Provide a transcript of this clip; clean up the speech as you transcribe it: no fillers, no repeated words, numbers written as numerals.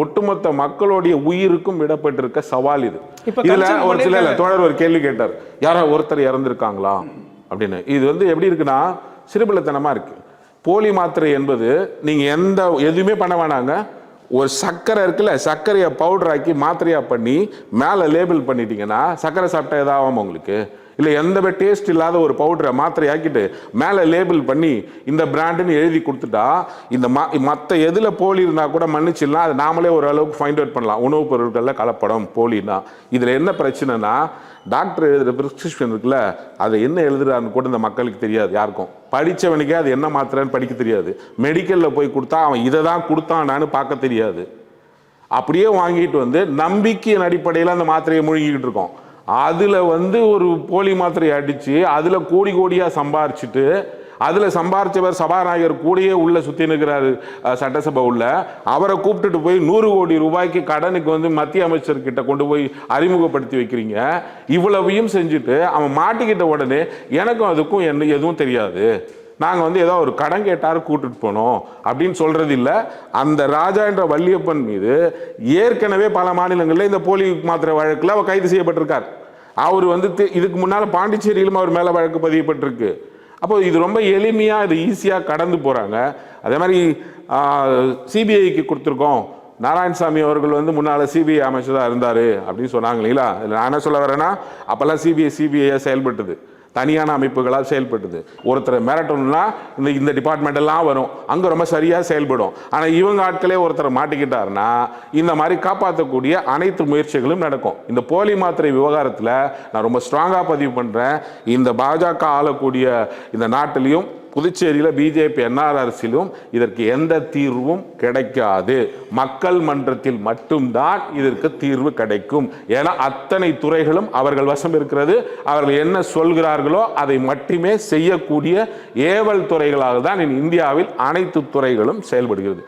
ஒட்டுமொத்த மக்களுடைய உயிருக்கும் விடப்பட்டிருக்க சவால் இது. இதுல ஒரு சில தோழர் ஒரு கேள்வி கேட்டார், யாரோ ஒருத்தர் இறந்திருக்காங்களா அப்படின்னு. இது எப்படி இருக்குன்னா சிறுபிள்ளைத்தனமா இருக்கு. போலி மாத்திரை என்பது நீங்க எதுவுமே பண்ண வேணாங்க, ஒரு சர்க்கரை இருக்குல்ல, சர்க்கரையை பவுடர் ஆக்கி மாத்திரையா பண்ணி மேலே லேபிள் பண்ணிட்டீங்கன்னா சர்க்கரை சாப்பிட்டா எதாகும் உங்களுக்கு? இல்லை எந்த டேஸ்ட் இல்லாத ஒரு பவுடரை மாத்திரை ஆக்கிட்டு மேலே லேபிள் பண்ணி இந்த பிராண்டுன்னு எழுதி கொடுத்துட்டா இந்த மற்ற எதில் போலி இருந்தால் கூட மன்னிச்சிடலாம், அதை நாமளே ஓரளவுக்கு ஃபைண்ட் அவுட் பண்ணலாம். உணவுப் பொருட்களில் கலப்படம் போலின்னா. இதில் என்ன பிரச்சனைனா டாக்டர் எழுதுகிற ப்ரிஸ்கிரிப்ஷன் இருக்குல்ல, அதை என்ன எழுதுறான்னு கூட இந்த மக்களுக்கு தெரியாது. யாருக்கும் படித்தவனுக்கே அது என்ன மாத்திரைன்னு படிக்க தெரியாது. மெடிக்கலில் போய் கொடுத்தா அவன் இதை தான் கொடுத்தானான்னு பார்க்க தெரியாது. அப்படியே வாங்கிட்டு நம்பிக்கையின் அடிப்படையில் அந்த மாத்திரையை முழுங்கிக்கிட்டு இருக்கோம். அதில் ஒரு போலி மாத்திரையை அடித்து அதில் கோடி கோடியாக சம்பாரிச்சுட்டு அதில் சம்பாரிச்சவர் சபாநாயகர் கூடயே உள்ள சுற்றி நிற்கிறாரு சட்டசபை உள்ள. அவரை கூப்பிட்டுட்டு போய் 100 கோடி ரூபாய்க்கு கடனுக்கு மத்திய அமைச்சர்கிட்ட கொண்டு போய் அறிமுகப்படுத்தி வைக்கிறீங்க. இவ்வளவையும் செஞ்சுட்டு அவன் மாட்டிக்கிட்ட உடனே எனக்கும் அதுக்கும் எதுவும் தெரியாது, நாங்கள் ஏதோ ஒரு கடன் கேட்டாரு கூட்டுட்டு போனோம் அப்படின்னு சொல்றது இல்லை. அந்த ராஜா என்ற வள்ளியப்பன் மீது ஏற்கனவே பல மாநிலங்களில் இந்த போலி மாத்திரை வழக்கில் அவர் கைது செய்யப்பட்டிருக்கார். அவர் இதுக்கு முன்னால் பாண்டிச்சேரியிலும் அவர் மேலே வழக்கு பதியப்பட்டிருக்கு. அப்போ இது ரொம்ப எளிமையாக இது ஈஸியாக கடந்து போகிறாங்க. அதே மாதிரி சிபிஐக்கு கொடுத்துருக்கோம். நாராயணசாமி அவர்கள் முன்னால் சிபிஐ அமைச்சராக இருந்தார் அப்படின்னு சொன்னாங்க இல்லைங்களா? நான் என்ன சொல்ல வரேன்னா, அப்போல்லாம் சிபிஐயாக செயல்பட்டது, தனியான அமைப்புகளாக செயல்பட்டது. ஒருத்தரை மிரட்டணும்னா இந்த டிபார்ட்மெண்ட் எல்லாம் வரும், அங்கே ரொம்ப சரியாக செயல்படும். ஆனால் இவங்க ஆட்களே ஒருத்தரை மாட்டிக்கிட்டாருன்னா இந்த மாதிரி காப்பாற்றக்கூடிய அனைத்து முயற்சிகளும் நடக்கும். இந்த போலி மாத்திரை விவகாரத்தில் நான் ரொம்ப ஸ்ட்ராங்காக பதிவு பண்ணுறேன். இந்த பாஜக ஆளக்கூடிய இந்த நாட்டிலையும் புதுச்சேரியில் பிஜேபி என்ஆர் அரசிலும் இதற்கு எந்த தீர்வும் கிடைக்காது. மக்கள் மன்றத்தில் மட்டும்தான் இதற்கு தீர்வு கிடைக்கும். ஏன்னா அத்தனை துறைகளும் அவர்கள் வசம் இருக்கிறது. அவர்கள் என்ன சொல்கிறார்களோ அதை மட்டுமே செய்யக்கூடிய ஏவல் துறைகளாக தான் இந்தியாவில் அனைத்து துறைகளும் செயல்படுகிறது.